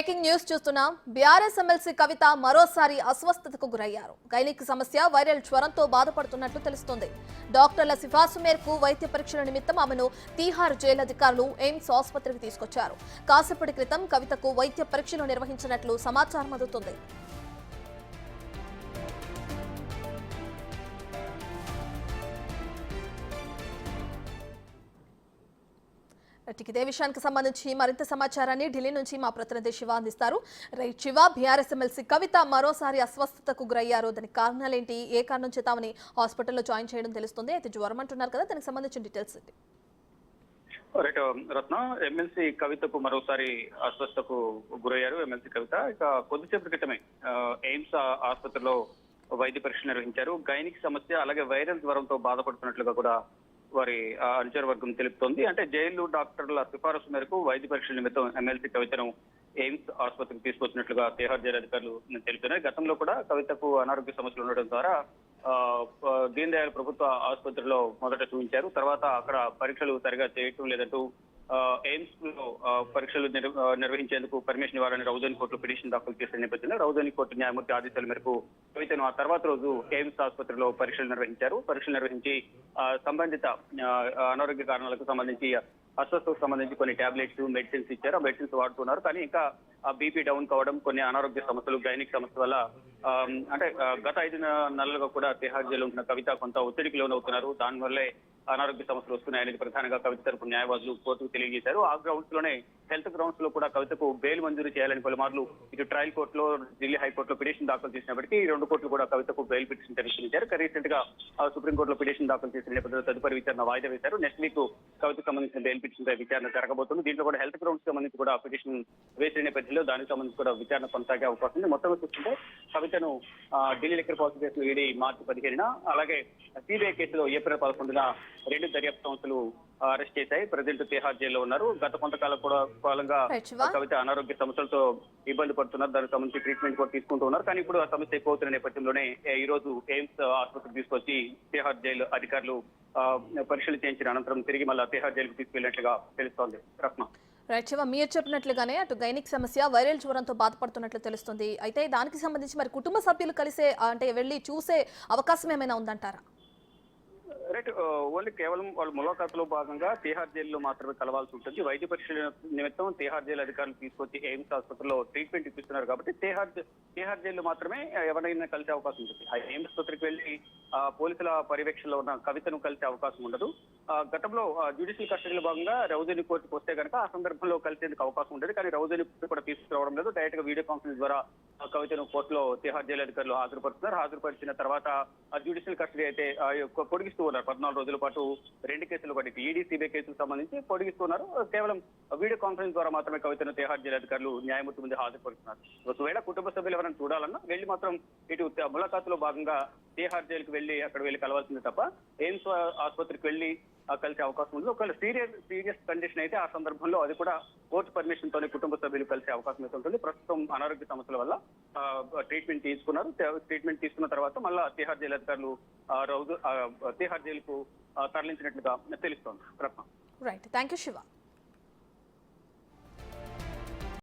Breaking news చూస్తున్నాం. BRS MLC కవిత మరోసారి అస్వస్థతకు గురయ్యారు. గైనిక్ సమస్య వైరల్ జ్వరంతో బాధపడుతున్నట్లు తెలుస్తోంది. డాక్టర్ల సిఫార్సు మేరకు వైద్య పరీక్షల నిమిత్తం ఆమెను తీహార్ జైలు అధికారులు ఎయిమ్స్ ఆసుపత్రికి తీసుకొచ్చారు. కాసేపటి క్రితం కవితకు వైద్య పరీక్షలు నిర్వహించినట్లు సమాచారం అందుతుంది. ఇదే విషయానికి సంబంధించి మరింత సమాచారాన్ని ఢిల్లీ నుంచి మా ప్రతినిధి శివ అందిస్తారు. రైట్ శివ, బీఆర్ఎస్ ఎమ్మెల్సీ కవిత మరోసారి అస్వస్థతకు గురయ్యారు. దానికి కారణాలేంటి? ఏ కారణం చేత ఆమెని హాస్పిటల్లో జాయిన్ చేయడం తెలుస్తుంది. అయితే జ్వరం అంటున్నారు కదా, దానికి సంబంధించిన డీటెయిల్స్ ఏంటి? రైట్ రత్న, ఎమ్మెల్సీ కవితకు మరోసారి అస్వస్థతకు గురయ్యారు. ఎమ్మెల్సీ కవిత ఇక కొద్దిసేపటి క్రితమే ఎయిమ్స్ ఆసుపత్రిలో వైద్య పరీక్ష నిర్వహించారు. గైనిక్ సమస్య అలాగే వైరల్ జ్వరంతో బాధపడుతున్నట్లుగా కూడా వారి అనుచర వర్గం తెలుపుతోంది. అంటే జైలు డాక్టర్ల సిఫారసు మేరకు వైద్య పరీక్షల నిమిత్తం ఎమ్మెల్సీ కవితను ఎయిమ్స్ ఆసుపత్రికి తీసుకొచ్చినట్లుగా తీహార్ జైలు అధికారులు తెలుపుతున్నారు. గతంలో కూడా కవితకు అనారోగ్య సమస్యలు ఉండడం ద్వారా దీన్ దయాళ్ ప్రభుత్వ ఆసుపత్రిలో మొదట చూపించారు. తర్వాత అక్కడ పరీక్షలు సరిగా చేయటం లేదంటూ ఎయిమ్స్ లో పరీక్షలు నిర్వహించేందుకు పర్మిషన్ ఇవ్వాలని రౌజోని కోర్టులో పిటిషన్ దాఖలు చేసిన నేపథ్యంలో రౌజోని కోర్టు న్యాయమూర్తి ఆదేశాల మేరకు కవితను ఆ తర్వాత రోజు ఎయిమ్స్ ఆసుపత్రిలో పరీక్షలు నిర్వహించారు. పరీక్షలు నిర్వహించి సంబంధిత అనారోగ్య కారణాలకు సంబంధించి అస్వస్థతకు సంబంధించి కొన్ని టాబ్లెట్స్ మెడిసిన్స్ ఇచ్చారు. ఆ మెడిసిన్స్ వాడుతున్నారు. కానీ ఇంకా బీపీ డౌన్ కావడం, కొన్ని అనారోగ్య సమస్యలు, గైనిక్ సమస్య వల్ల అంటే గత 5 నెలలుగా కూడా తిహార్ జైలు ఉంటున్న కవిత కొంత ఒత్తిడికి లోనవుతున్నారు. దానివల్లే అనారోగ్య సమస్యలు వస్తున్నాయని ప్రధానంగా కవిత తరపు న్యాయవాదులు కోర్టుకు తెలియజేశారు. ఆ గ్రౌండ్స్ లోనే హెల్త్ గ్రౌండ్స్ లో కూడా కవితకు బెయిల్ మంజూరు చేయాలని పలుమార్లు ఇటు ట్రయల్ కోర్టులో, ఢిల్లీ హైకోర్టులో పిటిషన్ దాఖలు చేసినప్పటికీ ఈ 2 కోర్టులు కూడా కవితకు బెయిల్ పిటిషన్ పరిశీలించారు. రీసెంట్ గా సుప్రీంకోర్టులో పిటిషన్ దాఖలు చేసిన నేపథ్యంలో తదుపరి విచారణ వాయిదా వేశారు. నెక్స్ట్ వీక్ కవితకు సంబంధించిన బెయిల్ పిటిషన్ విచారణ జరగబోతుంది. దీంట్లో కూడా హెల్త్ గ్రౌండ్స్ సంబంధించి కూడా పిటిషన్ వేసిన నేపథ్యంలో దానికి సంబంధించి కూడా విచారణ కొనసాగే అవకాశం ఉంది. మొత్తం చూస్తుంటే కవితను ఢిల్లీ లిక్కర్ పాలసీ కేసులో ఈడీ మార్చి 15న, అలాగే సిబిఐ కేసులో ఏప్రిల్ 11న 2 దర్యాప్తు సంస్థలు అరెస్ట్ చేశాయి. ప్రజెంట్ తిహార్ జైల్లో ఉన్నారు. గత కొంతకాలం కాలంగా కవిత అనారోగ్య సమస్యలతో ఇబ్బంది పడుతున్నారు. దానికి సంబంధించి ట్రీట్మెంట్ కూడా తీసుకుంటూ ఉన్నారు. కానీ ఇప్పుడు ఆ సమస్య ఎక్కువ అవుతున్న నేపథ్యంలోనే ఈ రోజు ఎయిమ్స్ ఆసుపత్రికి తీసుకొచ్చి తిహార్ జైలు అధికారులు పరీక్షలు చేయించిన అనంతరం తిరిగి మళ్ళీ తిహార్ జైలుకు తీసుకెళ్లినట్లుగా తెలుస్తోంది. రత్న, రైట్ శివ, మీరు చెప్పినట్లుగానే అటు గైనిక్ సమస్య, వైరల్ జ్వరంతో బాధపడుతున్నట్లు తెలుస్తుంది. అయితే దానికి సంబంధించి మరి కుటుంబ సభ్యులు కలిసే అంటే వెళ్ళి చూసే అవకాశం ఏమైనా ఉందంటారా? రైట్, ఓన్లీ కేవలం వాళ్ళు ములాఖాతులో భాగంగా తిహార్ జైల్లో మాత్రమే కలవాల్సి ఉంటుంది. వైద్య పరీక్షల నిమిత్తం తిహార్ జైలు అధికారులు తీసుకొచ్చి ఎయిమ్స్ ఆసుపత్రిలో ట్రీట్మెంట్ ఇప్పిస్తున్నారు కాబట్టి తిహార్ జైల్లో మాత్రమే ఎవరైనా కలిసే అవకాశం ఉంటుంది. ఆ ఎయిమ్స్ ఆసుపత్రికి వెళ్లి పోలీసుల పర్యవేక్షణలో ఉన్న కవితను కలిసే అవకాశం ఉండదు. గతంలో జ్యుడిషియల్ కస్టడీలో భాగంగా రౌజోని కోర్టుకు వస్తే కనుక ఆ సందర్భంలో కలిసేందుకు అవకాశం ఉండేది. కానీ రౌజోని కూడా తీసుకురావడం లేదు. డైరెక్ట్ గా వీడియో కాన్ఫరెన్స్ ద్వారా కవితను కోర్టులో తిహార్ జైలు అధికారులు హాజరుపరుస్తున్నారు. హాజరుపరిచిన తర్వాత జ్యుడిషియల్ కస్టడీ అయితే పొడిగిస్తూ ఉన్నారు. 14 రోజుల పాటు 2 కేసులు, ఒకటి ఈడీ, సిబిఐ కేసులకు సంబంధించి పొడిగిస్తున్నారు. కేవలం వీడియో కాన్ఫరెన్స్ ద్వారా మాత్రమే కవితను తిహార్ జైలు అధికారులు న్యాయమూర్తి ముందు హాజరుపరుస్తున్నారు. ఒకవేళ కుటుంబ సభ్యులు ఎవరైనా చూడాలన్నా వెళ్లి మాత్రం ఇటు ములాఖాతులో భాగంగా తిహార్ జైలుకు వెళ్లి అక్కడ వెళ్లి కలవాల్సింది తప్ప ఎయిమ్స్ ఆసుపత్రికి వెళ్లి కలిసే అవకాశం ఉంది. ఒకవేళ సీరియస్ కండిషన్ అయితే ఆ సందర్భంలో అది కూడా కోర్టు పర్మిషన్ తోనే కుటుంబ సభ్యులు కలిసే అవకాశం అయితే ఉంటుంది. ప్రస్తుతం అనారోగ్య సమస్యల వల్ల ట్రీట్మెంట్ తీసుకున్నారు. ట్రీట్మెంట్ తీసుకున్న తర్వాత మళ్ళా తిహార్ జైలు అధికారులు తిహార్ జైలుకు తరలించినట్లుగా తెలుస్తోంది. Right, thank you Shiva.